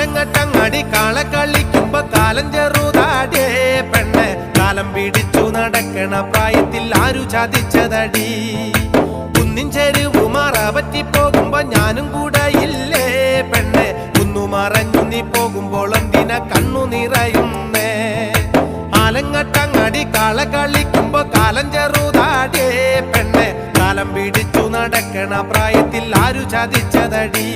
ആലങ്ങട്ടങ്ങടി കാള കളിക്കുമ്പോ കാലം ചെറുതാടേ പെണ്ണെ കാലം പിടിച്ചു നടക്കണ പ്രായത്തിൽ ആരു ചതിച്ചതടി കുന്നിൻ ചെരുവു മറപറ്റി പോകുമ്പോ ഞാനും കൂടെ ഇല്ലേ പെണ്ണെ കുന്നു മറഞ്ഞു നീ പോകുമ്പോൾ എന്തിന കണ്ണു നിറയുന്നേ ആലങ്ങട്ടങ്ങടി കാള കളിക്കുമ്പോ കാലം ചെറുതാടേ പെണ്ണെ കാലം പിടിച്ചു നടക്കണ പ്രായത്തിൽ ആരു ചതിച്ചതടി